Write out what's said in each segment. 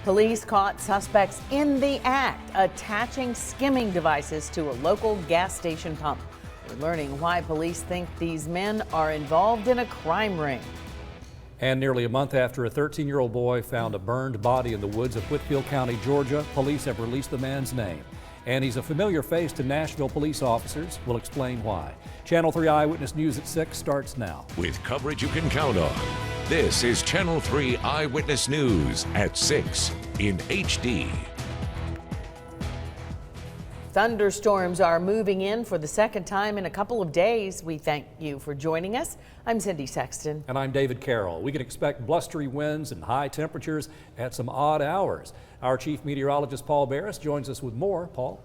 Police caught suspects in the act, attaching skimming devices to a local gas station pump. We're learning why police think these men are involved in a crime ring. And nearly a month after a 13-year-old boy found a burned body in the woods of Whitfield County, Georgia, police have released the man's name. And he's a familiar face to Nashville police officers. We'll explain why. Channel 3 Eyewitness News at 6 starts now. With coverage you can count on, this is Channel 3 Eyewitness News at 6 in HD. Thunderstorms are moving in for the second time in a couple of days. We thank you for joining us. I'm Cindy Sexton. And I'm David Carroll. We can expect blustery winds and high temperatures at some odd hours. Our chief meteorologist Paul Barris joins us with more. Paul?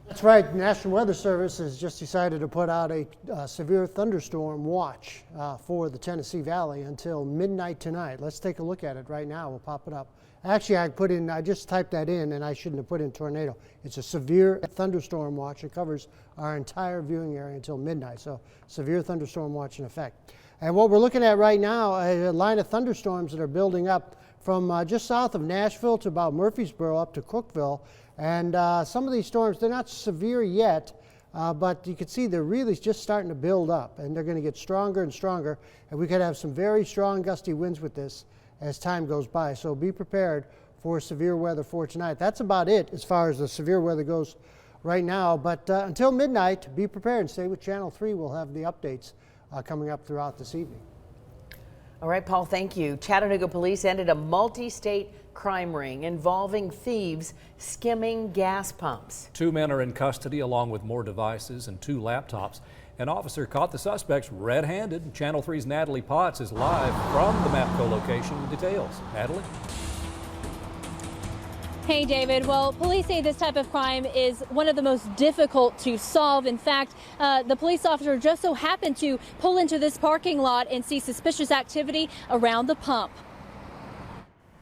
That's right. The National Weather Service has just decided to put out a severe thunderstorm watch for the Tennessee Valley until midnight tonight. Let's take a look at it right now. We'll pop it up. Actually, I just typed that in and I shouldn't have put in tornado. It's a severe thunderstorm watch. It covers our entire viewing area until midnight. So severe thunderstorm watch in effect. And what we're looking at right now, a line of thunderstorms that are building up from just south of Nashville to about Murfreesboro up to Cookeville. And some of these storms, they're not severe yet, but you can see they're really just starting to build up, and they're going to get stronger and stronger. And we could have some very strong gusty winds with this as time goes by. So be prepared for severe weather for tonight. That's about it as far as the severe weather goes right now. But until midnight, be prepared and stay with Channel 3. We'll have the updates coming up throughout this evening. All right, Paul, thank you. Chattanooga police ended a multi-state crime ring involving thieves skimming gas pumps. 2 men are in custody along with more devices and 2 laptops. An officer caught the suspects red-handed. Channel 3's Natalie Potts is live from the MAPCO location with details. Natalie? Hey, David. Well, police say this type of crime is one of the most difficult to solve. In fact, the police officer just so happened to pull into this parking lot and see suspicious activity around the pump.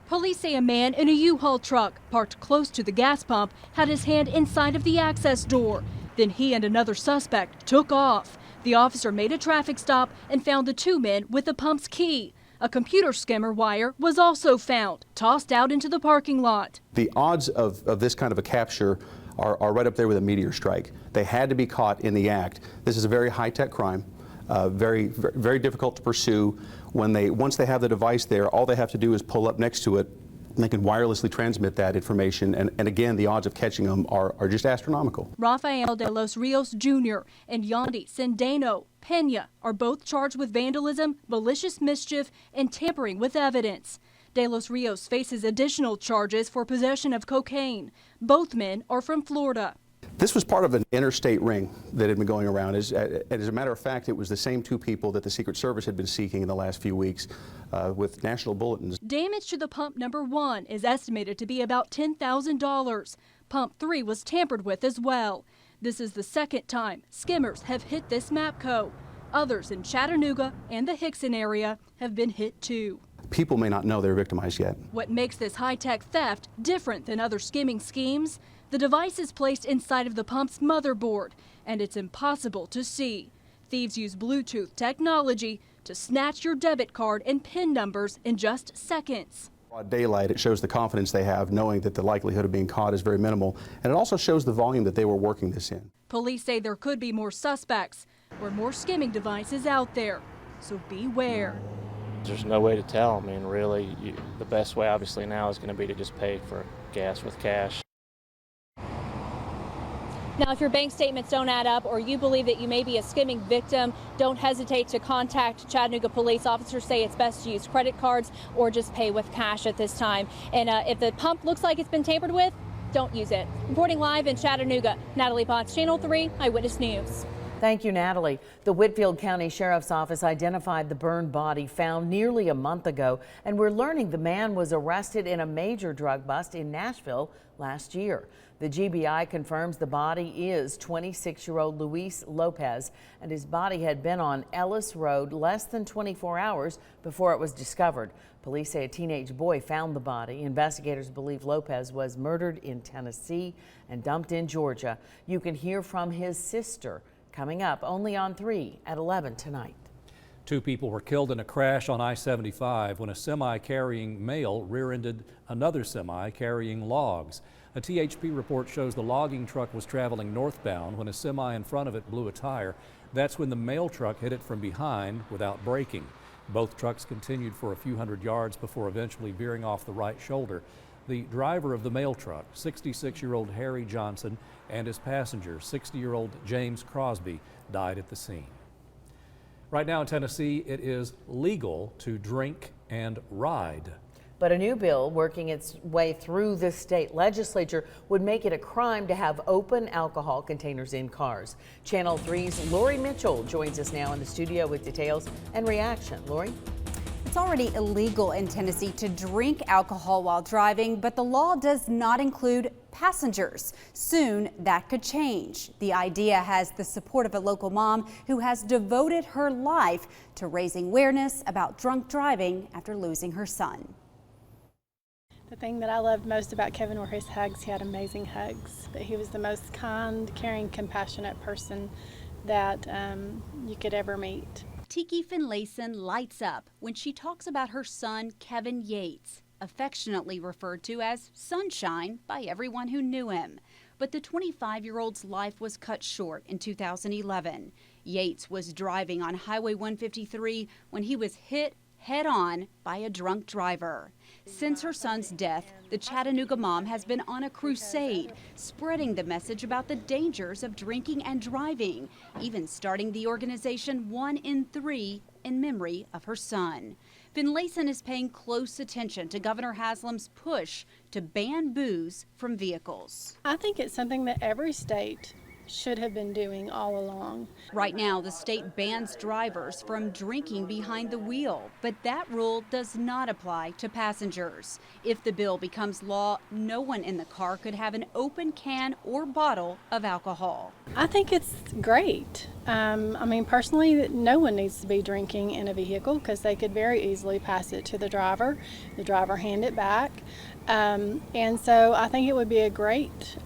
Police say a man in a U-Haul truck parked close to the gas pump had his hand inside of the access door. Then he and another suspect took off. The officer made a traffic stop and found the 2 men with the pump's key. A computer skimmer wire was also found, tossed out into the parking lot. The odds of this kind of a capture are right up there with a meteor strike. They had to be caught in the act. This is a very high-tech crime, very difficult to pursue. Once they have the device there, all they have to do is pull up next to it, and they can wirelessly transmit that information. And again, the odds of catching them are just astronomical. Rafael de los Rios Jr. and Yandy Sendeno Pena are both charged with vandalism, malicious mischief, and tampering with evidence. De los Rios faces additional charges for possession of cocaine. Both men are from Florida. This was part of an interstate ring that had been going around. As a matter of fact, it was the same 2 people that the Secret Service had been seeking in the last few weeks with national bulletins. Damage to the pump number 1 is estimated to be about $10,000. Pump 3 was tampered with as well. This is the second time skimmers have hit this MAPCO. Others in Chattanooga and the Hickson area have been hit too. People may not know they're victimized yet. What makes this high-tech theft different than other skimming schemes? The device is placed inside of the pump's motherboard, and it's impossible to see. Thieves use Bluetooth technology to snatch your debit card and PIN numbers in just seconds. Broad daylight, it shows the confidence they have, knowing that the likelihood of being caught is very minimal, and it also shows the volume that they were working this in. Police say there could be more suspects or more skimming devices out there, so beware. There's no way to tell. I mean, really, the best way obviously now is going to be to just pay for gas with cash. Now, if your bank statements don't add up or you believe that you may be a skimming victim, don't hesitate to contact Chattanooga police. Officers say it's best to use credit cards or just pay with cash at this time. And if the pump looks like it's been tampered with, don't use it. Reporting live in Chattanooga, Natalie Potts, Channel 3 Eyewitness News. Thank you, Natalie. The Whitfield County Sheriff's Office identified the burned body found nearly a month ago, and we're learning the man was arrested in a major drug bust in Nashville last year. The GBI confirms the body is 26-year-old Luis Lopez, and his body had been on Ellis Road less than 24 hours before it was discovered. Police say a teenage boy found the body. Investigators believe Lopez was murdered in Tennessee and dumped in Georgia. You can hear from his sister coming up only on 3 at 11 tonight. 2 people were killed in a crash on I-75 when a semi carrying mail rear-ended another semi carrying logs. A THP report shows the logging truck was traveling northbound when a semi in front of it blew a tire. That's when the mail truck hit it from behind without braking. Both trucks continued for a few hundred yards before eventually veering off the right shoulder. The driver of the mail truck, 66-year-old Harry Johnson, and his passenger, 60-year-old James Crosby, died at the scene. Right now in Tennessee, it is legal to drink and ride. But a new bill working its way through the state legislature would make it a crime to have open alcohol containers in cars. Channel 3's Lori Mitchell joins us now in the studio with details and reaction. Lori? It's already illegal in Tennessee to drink alcohol while driving, but the law does not include passengers. Soon that could change. The idea has the support of a local mom who has devoted her life to raising awareness about drunk driving after losing her son. The thing that I loved most about Kevin were his hugs. He had amazing hugs, but he was the most kind, caring, compassionate person that you could ever meet. Tiki Finlayson lights up when she talks about her son, Kevin Yates, affectionately referred to as Sunshine by everyone who knew him. But the 25-year-old's life was cut short in 2011. Yates was driving on Highway 153 when he was hit head-on by a drunk driver. Since her son's death, the Chattanooga mom has been on a crusade, spreading the message about the dangers of drinking and driving, even starting the organization 1 in 3 in memory of her son. Finlayson is paying close attention to Governor Haslam's push to ban booze from vehicles. I think it's something that every state should have been doing all along. Right now, the state bans drivers from drinking behind the wheel, but that rule does not apply to passengers. If the bill becomes law, no one in the car could have an open can or bottle of alcohol. I think it's great. I mean, personally, no one needs to be drinking in a vehicle because they could very easily pass it to the driver hand it back. And so I think it would be a great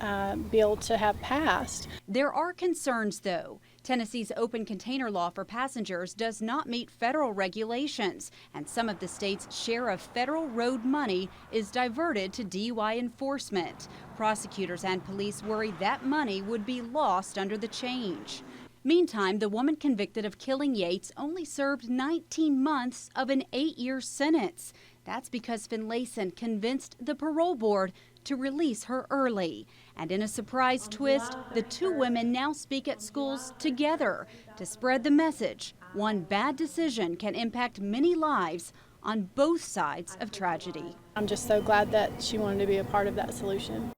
bill to have passed. There are concerns, though. Tennessee's open container law for passengers does not meet federal regulations, and some of the state's share of federal road money is diverted to DUI enforcement. Prosecutors and police worry that money would be lost under the change. Meantime, the woman convicted of killing Yates only served 19 months of an 8-year sentence. That's because Finlayson convinced the parole board to release her early. And in a surprise twist, the 2 women now speak at schools together to spread the message. One bad decision can impact many lives on both sides of tragedy. I'm just so glad that she wanted to be a part of that solution.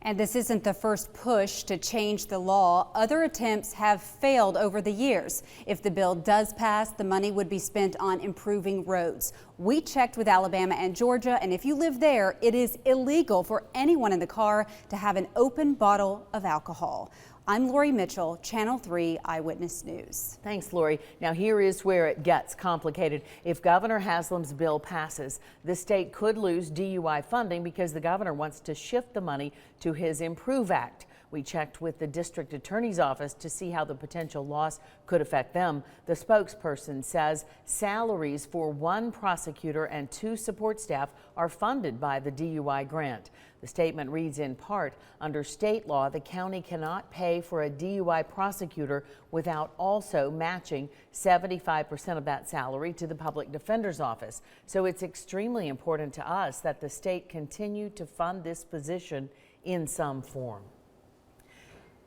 And this isn't the first push to change the law. Other attempts have failed over the years. If the bill does pass, the money would be spent on improving roads. We checked with Alabama and Georgia, and if you live there, it is illegal for anyone in the car to have an open bottle of alcohol. I'm Lori Mitchell, Channel 3 Eyewitness News. Thanks, Lori. Now, here is where it gets complicated. If Governor Haslam's bill passes, the state could lose DUI funding because the governor wants to shift the money to his Improve Act. We checked with the district attorney's office to see how the potential loss could affect them. The spokesperson says salaries for 1 prosecutor and 2 support staff are funded by the DUI grant. The statement reads in part, under state law, the county cannot pay for a DUI prosecutor without also matching 75% of that salary to the public defender's office. So it's extremely important to us that the state continue to fund this position in some form.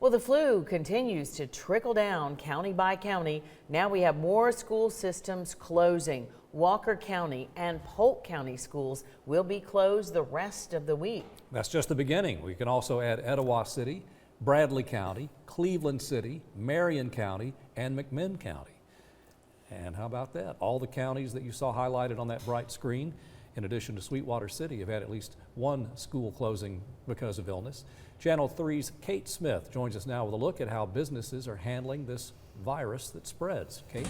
Well, the flu continues to trickle down county by county. Now we have more school systems closing. Walker County and Polk County schools will be closed the rest of the week. That's just the beginning. We can also add Etowah City, Bradley County, Cleveland City, Marion County, and McMinn County. And how about that? All the counties that you saw highlighted on that bright screen, in addition to Sweetwater City, have had at least 1 school closing because of illness. Channel 3's Kate Smith joins us now with a look at how businesses are handling this virus that spreads. Kate?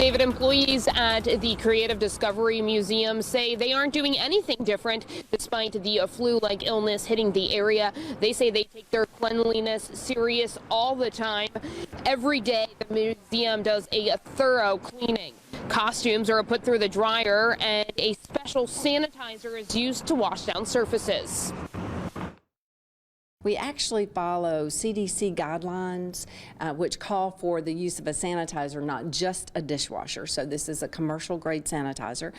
David, employees at the Creative Discovery Museum say they aren't doing anything different despite the flu-like illness hitting the area. They say they take their cleanliness serious all the time. Every day, the museum does a thorough cleaning. Costumes are put through the dryer, and a special sanitizer is used to wash down surfaces. We actually follow CDC guidelines, which call for the use of a sanitizer, not just a dishwasher. So this is a commercial grade sanitizer.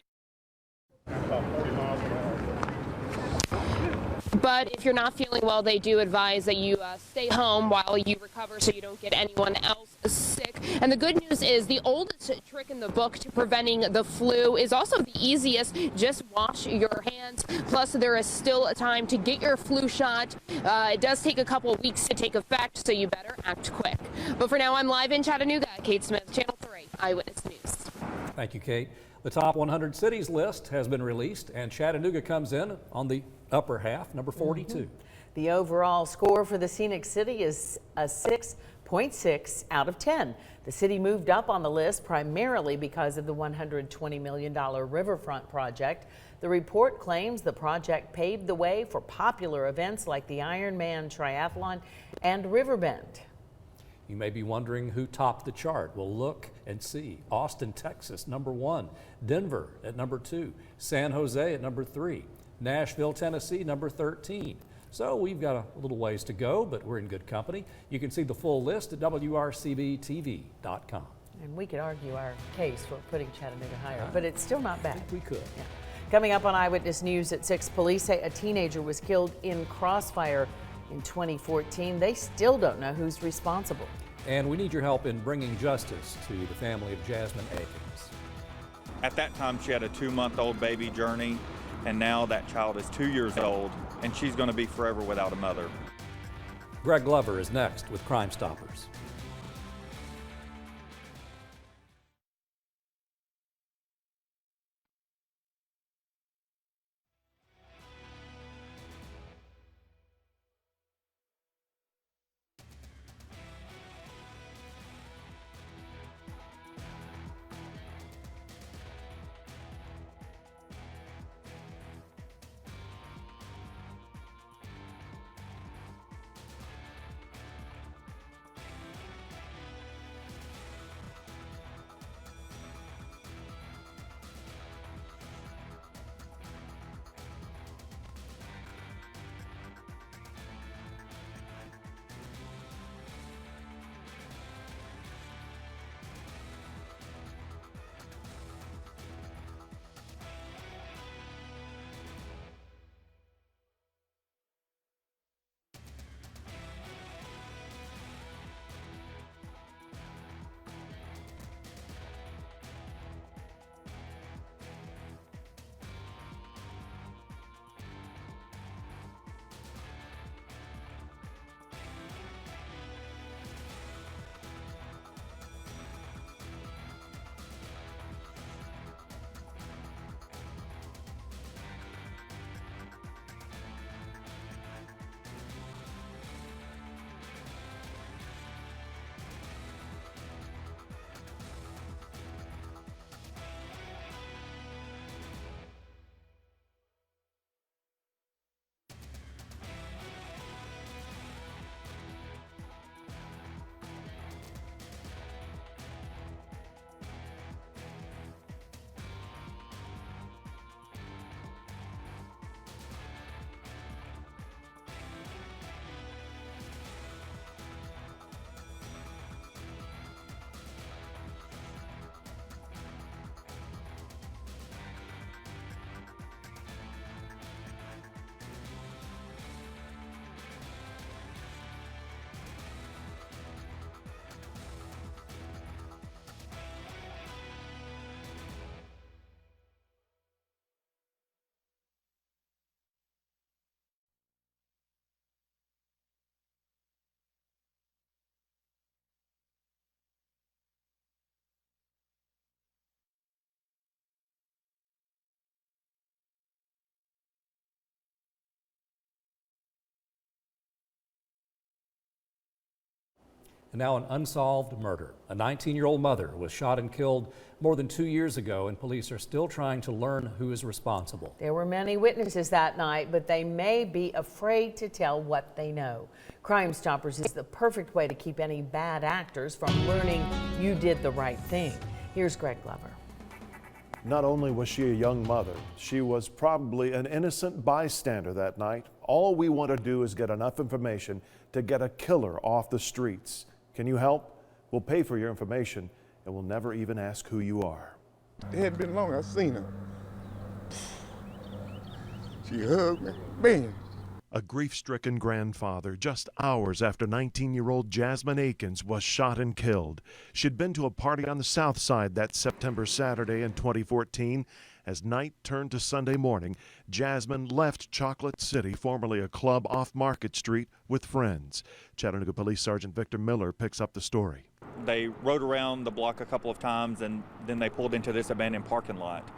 But if you're not feeling well, they do advise that you stay home while you recover so you don't get anyone else sick. And the good news is the oldest trick in the book to preventing the flu is also the easiest. Just wash your hands. Plus, there is still time to get your flu shot. It does take a couple of weeks to take effect, so you better act quick. But for now, I'm live in Chattanooga. Kate Smith, Channel 3 Eyewitness News. Thank you, Kate. The top 100 cities list has been released, and Chattanooga comes in on the upper half, number 42. The overall score for the scenic city is a 6.6 out of 10. The city moved up on the list primarily because of the $120 million riverfront project. The report claims the project paved the way for popular events like the Ironman Triathlon and Riverbend. You may be wondering who topped the chart. Well, look and see. Austin, Texas, number 1. Denver at number 2. San Jose at number 3. Nashville, Tennessee, number 13. So we've got a little ways to go, but we're in good company. You can see the full list at WRCBTV.com. And we could argue our case for putting Chattanooga higher, but it's still not bad. We could. Yeah. Coming up on Eyewitness News at 6, police say a teenager was killed in crossfire in 2014. They still don't know who's responsible. And we need your help in bringing justice to the family of Jasmine Akins. At that time, she had a 2-month-old baby Journey, and now that child is 2 years old, and she's going to be forever without a mother. Greg Glover is next with Crime Stoppers. And now an unsolved murder. A 19-year-old mother was shot and killed more than 2 years ago, and police are still trying to learn who is responsible. There were many witnesses that night, but they may be afraid to tell what they know. Crime Stoppers is the perfect way to keep any bad actors from learning you did the right thing. Here's Greg Glover. Not only was she a young mother, she was probably an innocent bystander that night. All we want to do is get enough information to get a killer off the streets. Can you help? We'll pay for your information, and we'll never even ask who you are. It hadn't been long, I seen her. She hugged me, bam. A grief-stricken grandfather just hours after 19-year-old Jasmine Akins was shot and killed. She'd been to a party on the south side that September Saturday in 2014. As night turned to Sunday morning, Jasmine left Chocolate City, formerly a club off Market Street, with friends. Chattanooga Police Sergeant Victor Miller picks up the story. They rode around the block a couple of times, and then they pulled into this abandoned parking lot.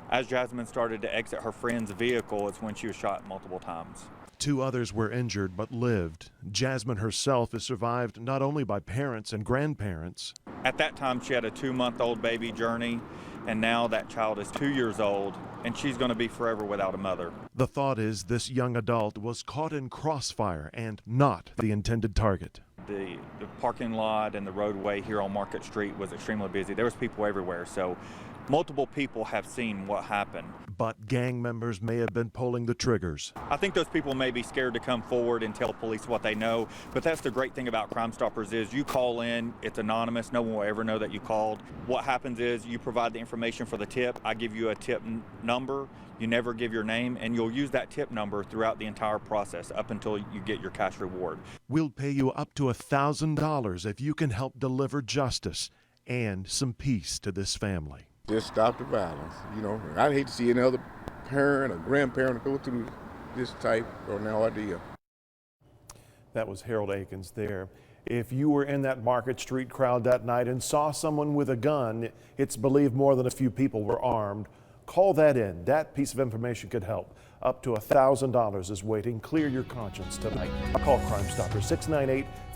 As Jasmine started to exit her friend's vehicle, it's when she was shot multiple times. 2 others were injured but lived. Jasmine herself is survived not only by parents and grandparents. At that time, she had a 2-month-old baby journey, and now that child is 2 years old, and she's going to be forever without a mother. The thought is this young adult was caught in crossfire and not the intended target. The parking lot and the roadway here on Market Street was extremely busy. There was people everywhere, so multiple people have seen what happened. But gang members may have been pulling the triggers. I think those people may be scared to come forward and tell police what they know, but that's the great thing about Crime Stoppers is you call in, it's anonymous, no one will ever know that you called. What happens is you provide the information for the tip, I give you a tip number, you never give your name, and you'll use that tip number throughout the entire process up until you get your cash reward. We'll pay you up to $1,000 if you can help deliver justice and some peace to this family. Just stop the violence, you know. I'd hate to see any other parent or grandparent go through this type or an ordeal. That was Harold Akins there. If you were in that Market Street crowd that night and saw someone with a gun, it's believed more than a few people were armed. Call that in. That piece of information could help. Up to $1,000 is waiting. Clear your conscience tonight. Call Crime Stoppers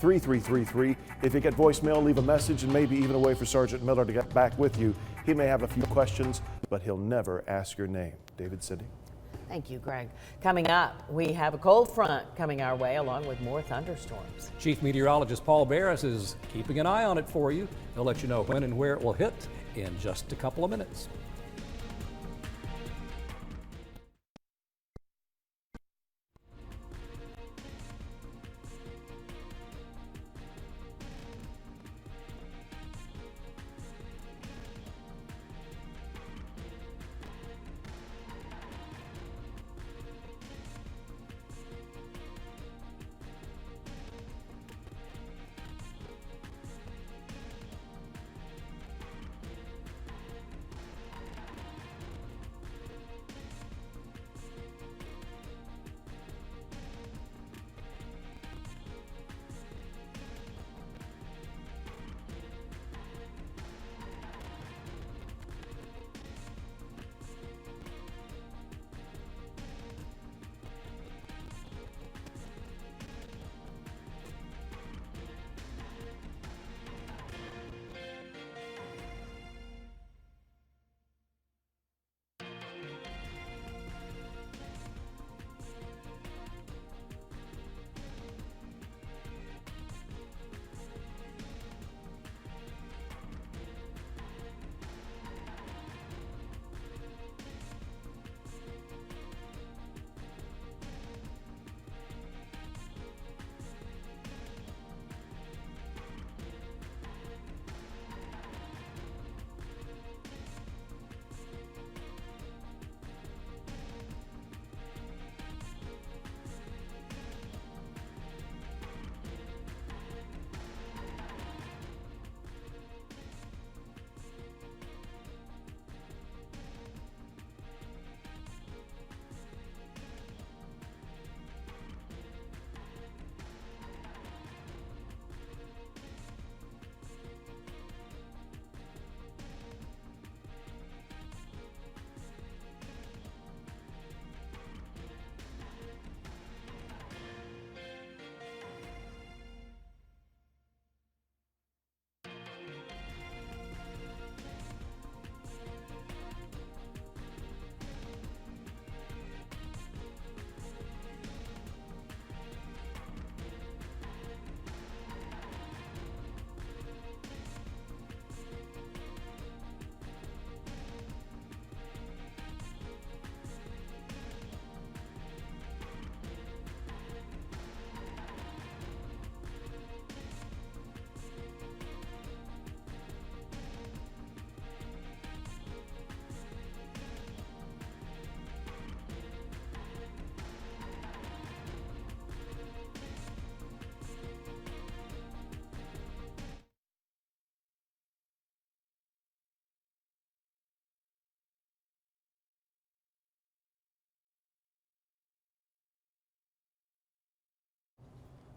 698-3333. If you get voicemail, leave a message and maybe even a way for Sergeant Miller to get back with you. He may have a few questions, but he'll never ask your name. David City. Thank you, Greg. Coming up, we have a cold front coming our way along with more thunderstorms. Chief Meteorologist Paul Barris is keeping an eye on it for you. He'll let you know when and where it will hit in just a couple of minutes.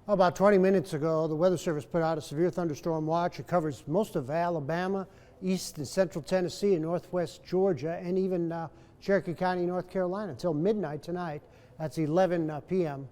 About 20 minutes ago, the Weather Service put out a severe thunderstorm watch. It covers most of Alabama, east and central Tennessee, and northwest Georgia, and even Cherokee County, North Carolina, until midnight tonight. That's 11 p.m.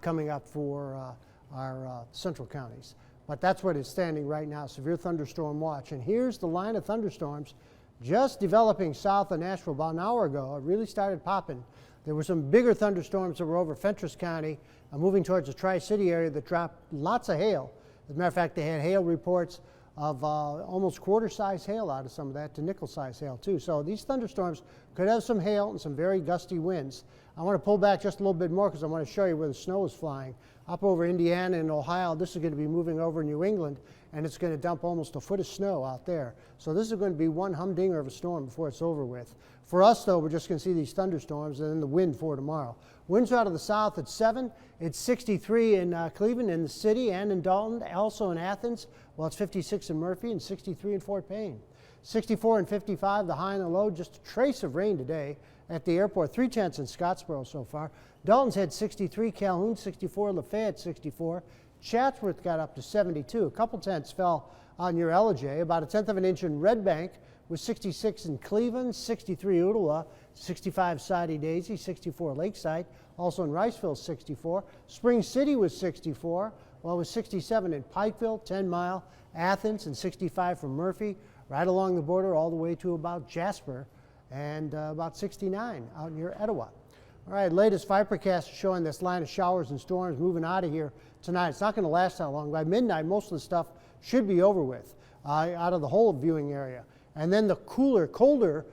Coming up for our central counties. But that's what is standing right now, severe thunderstorm watch. And here's the line of thunderstorms just developing south of Nashville about an hour ago. It really started popping. There were some bigger thunderstorms that were over Fentress County, moving towards the Tri-City area that dropped lots of hail. As a matter of fact, they had hail reports of almost quarter-size hail out of some of that to nickel-size hail too. So these thunderstorms could have some hail and some very gusty winds. I want to pull back just a little bit more because I want to show you where the snow is flying. Up over Indiana and Ohio, this is going to be moving over New England, and it's going to dump almost a foot of snow out there. So this is going to be one humdinger of a storm before it's over with. For us, though, we're just going to see these thunderstorms and then the wind for tomorrow. Winds out of the south at 7. It's 63 in Cleveland, in the city, and in Dalton, also in Athens. Well, it's 56 in Murphy and 63 in Fort Payne. 64 and 55, the high and the low. Just a trace of rain today at the airport. 3/10 in Scottsboro so far. Dalton's had 63, Calhoun 64, Lafayette 64. Chatsworth got up to 72. A couple tenths fell on your Ellijay. About a tenth of an inch in Red Bank with 66 in Cleveland, 63 Ottawa, 65 Soddy Daisy, 64 Lakeside. Also in Riceville, 64. Spring City was 64. Well, it was 67 in Pikeville, 10 Mile, Athens, and 65 from Murphy, right along the border all the way to about Jasper, and about 69 out near Etowah. All right, latest Vipercast is showing this line of showers and storms moving out of here tonight. It's not going to last that long. By midnight, most of the stuff should be over with out of the whole viewing area. And then the cooler, colder,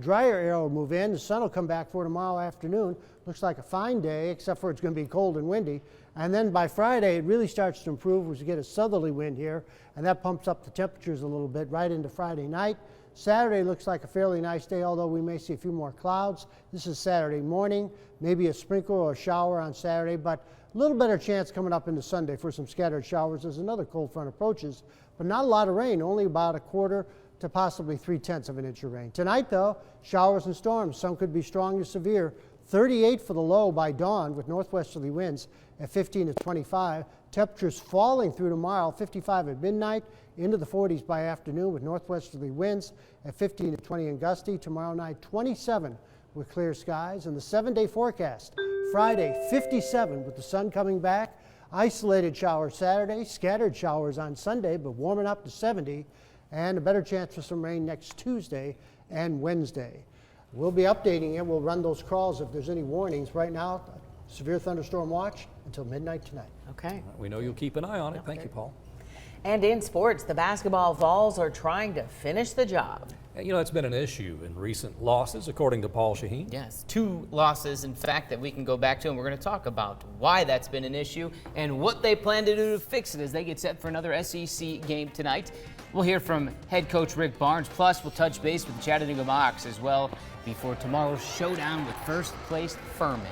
drier air will move in. The sun will come back for tomorrow afternoon. Looks like a fine day, except for it's going to be cold and windy. And then by Friday, it really starts to improve as we get a southerly wind here, and that pumps up the temperatures a little bit right into Friday night. Saturday looks like a fairly nice day, although we may see a few more clouds. This is Saturday morning, maybe a sprinkle or a shower on Saturday, but a little better chance coming up into Sunday for some scattered showers as another cold front approaches, but not a lot of rain, only about a quarter to possibly 3/10 of an inch of rain. Tonight, though, showers and storms. Some could be strong to severe. 38 for the low by dawn with northwesterly winds at 15 to 25. Temperatures falling through tomorrow, 55 at midnight, into the 40s by afternoon with northwesterly winds at 15 to 20 and gusty. Tomorrow night, 27 with clear skies. And the 7-day forecast, Friday, 57 with the sun coming back. Isolated showers Saturday, scattered showers on Sunday, but warming up to 70. And a better chance for some rain next Tuesday and Wednesday. We'll be updating it. We'll run those crawls if there's any warnings. Right now, severe thunderstorm watch until midnight tonight. Okay. We know you'll keep an eye on it. Thank you, Paul. And in sports, the basketball Vols are trying to finish the job. You know, it's been an issue in recent losses, according to Paul Shaheen. Yes, 2 losses, in fact, that we can go back to, and we're going to talk about why that's been an issue and what they plan to do to fix it as they get set for another SEC game tonight. We'll hear from head coach Rick Barnes, plus we'll touch base with the Chattanooga Mocs as well before tomorrow's showdown with first-placed Furman.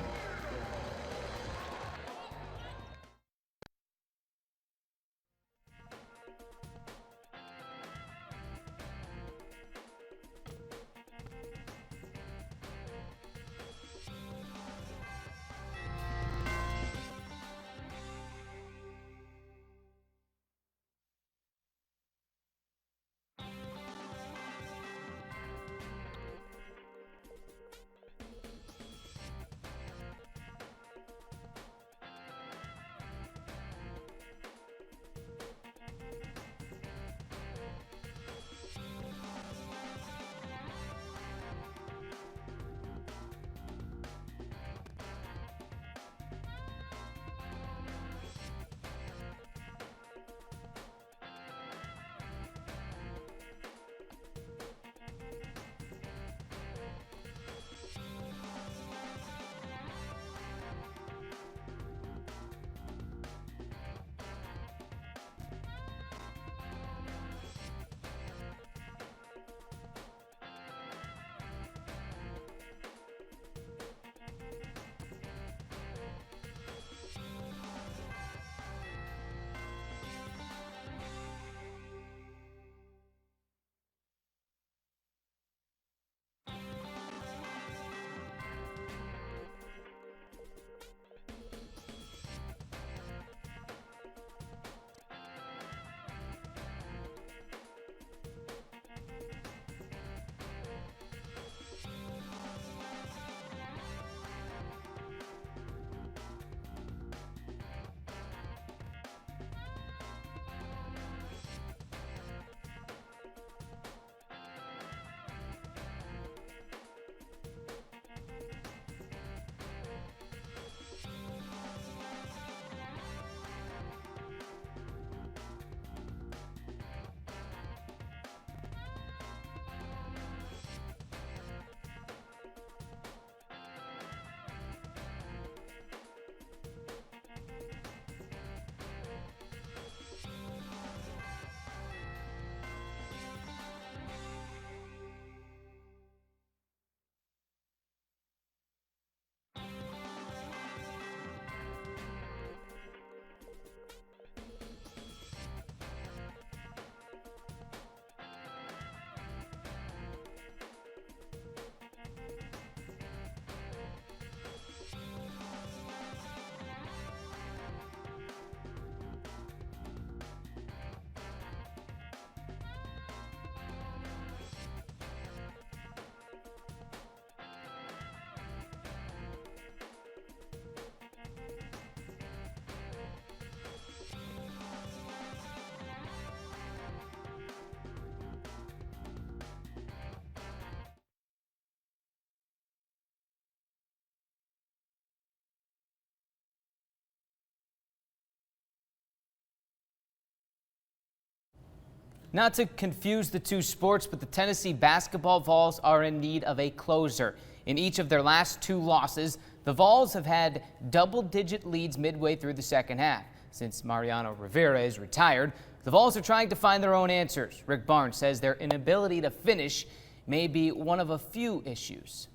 Not to confuse the two sports, but the Tennessee basketball Vols are in need of a closer. In each of their last 2 losses, the Vols have had double-digit leads midway through the second half. Since Mariano Rivera is retired, the Vols are trying to find their own answers. Rick Barnes says their inability to finish may be one of a few issues.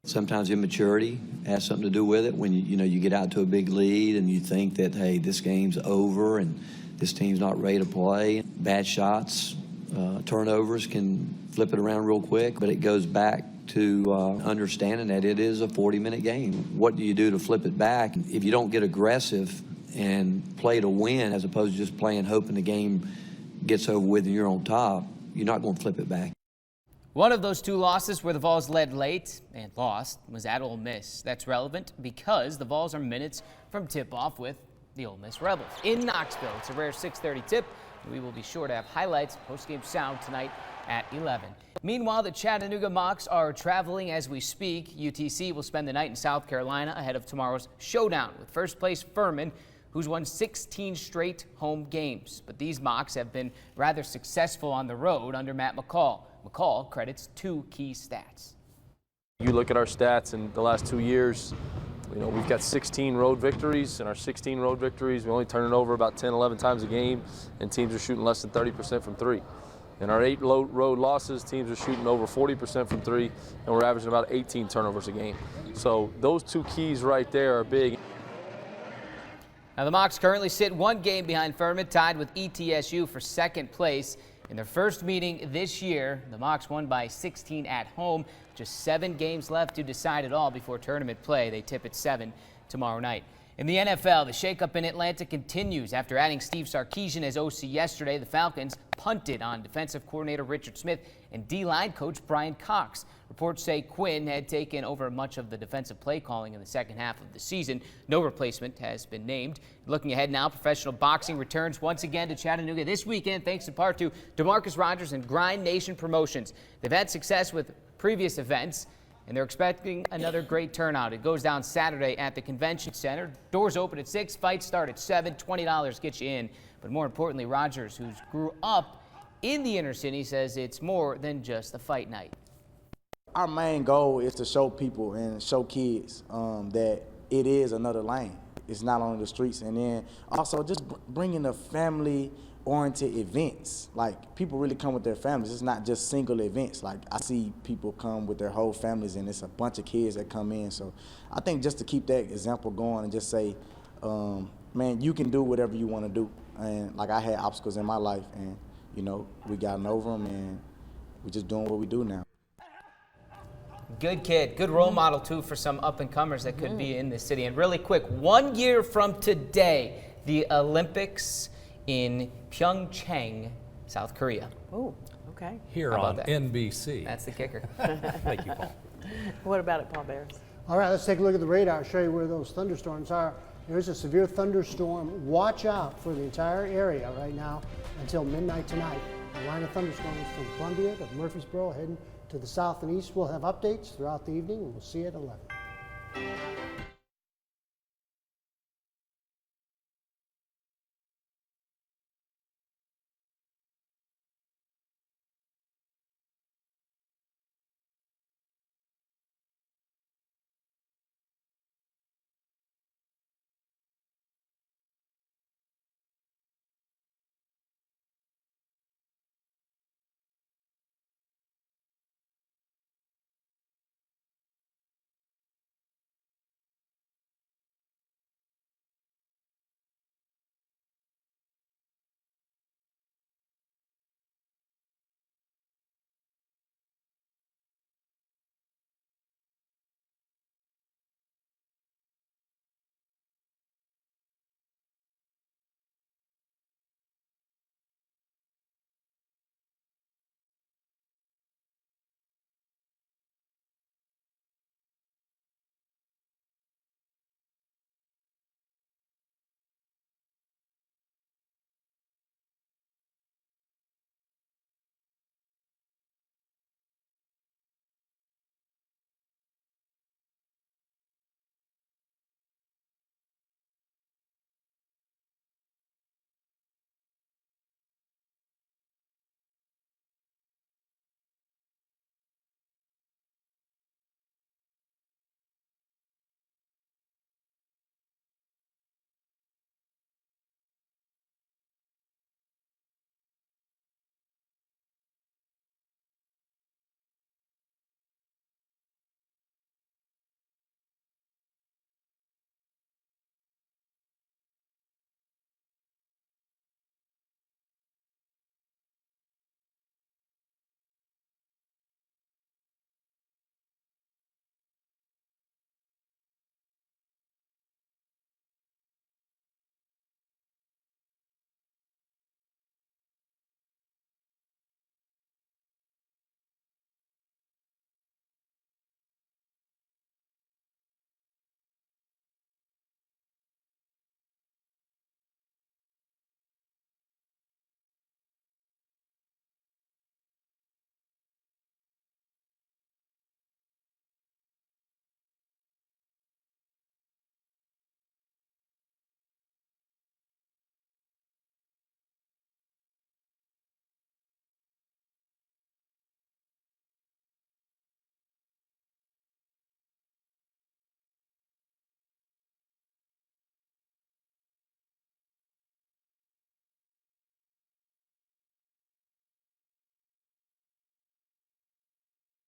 Sometimes immaturity has something to do with it. When you get out to a big lead and you think that, hey, this game's over and this team's not ready to play. Bad shots, turnovers can flip it around real quick, but it goes back to understanding that it is a 40-minute game. What do you do to flip it back? If you don't get aggressive and play to win as opposed to just playing hoping the game gets over with and you're on top, you're not going to flip it back. One of those 2 losses where the Vols led late and lost was at Ole Miss. That's relevant because the Vols are minutes from tip-off with the Ole Miss Rebels in Knoxville. It's a rare 6:30 tip. We will be sure to have highlights, post-game sound tonight at 11. Meanwhile, the Chattanooga Mocs are traveling as we speak. UTC will spend the night in South Carolina ahead of tomorrow's showdown with first-place Furman, who's won 16 straight home games. But these Mocs have been rather successful on the road under Matt McCall. McCall credits 2 key stats. You look at our stats in the last 2 years, we've got 16 road victories. In our 16 road victories, we only turn it over about 10, 11 times a game, and teams are shooting less than 30% from 3. In our 8 road losses, teams are shooting over 40% from 3, and we're averaging about 18 turnovers a game. So those 2 keys right there are big. Now the Mocs currently sit 1 game behind Furman, tied with ETSU for 2nd place. In their first meeting this year, the Mocs won by 16 at home. Just 7 games left to decide it all before tournament play. They tip at 7 tomorrow night. In the NFL, the shakeup in Atlanta continues. After adding Steve Sarkisian as OC yesterday, the Falcons punted on defensive coordinator Richard Smith and D-line coach Brian Cox. Reports say Quinn had taken over much of the defensive play calling in the second half of the season. No replacement has been named. Looking ahead now, professional boxing returns once again to Chattanooga this weekend, thanks in part to DeMarcus Rogers and Grind Nation Promotions. They've had success with previous events, and they're expecting another great turnout. It goes down Saturday at the Convention Center. Doors open at 6, fights start at 7, $20 gets you in. But more importantly, Rogers, who grew up in the inner city, says it's more than just a fight night. Our main goal is to show people and show kids that it is another lane. It's not on the streets. And then also just bringing the family-oriented events. Like, people really come with their families. It's not just single events. Like, I see people come with their whole families, and it's a bunch of kids that come in. So I think just to keep that example going and just say, man, you can do whatever you want to do. And like, I had obstacles in my life, and we gotten over them, and we're just doing what we do now. Good kid, good role model too for some up-and-comers that could be in this city. And really quick, 1 year from today, the Olympics in Pyeongchang, South Korea. Oh, okay. Here on NBC. That's the kicker. Thank you, Paul. What about it, Paul Bears? All right, let's take a look at the radar, show you where those thunderstorms are. There's a severe thunderstorm. Watch out for the entire area right now until midnight tonight. A line of thunderstorms from Columbia to Murfreesboro heading to the south and east. We'll have updates throughout the evening, and we'll see you at 11.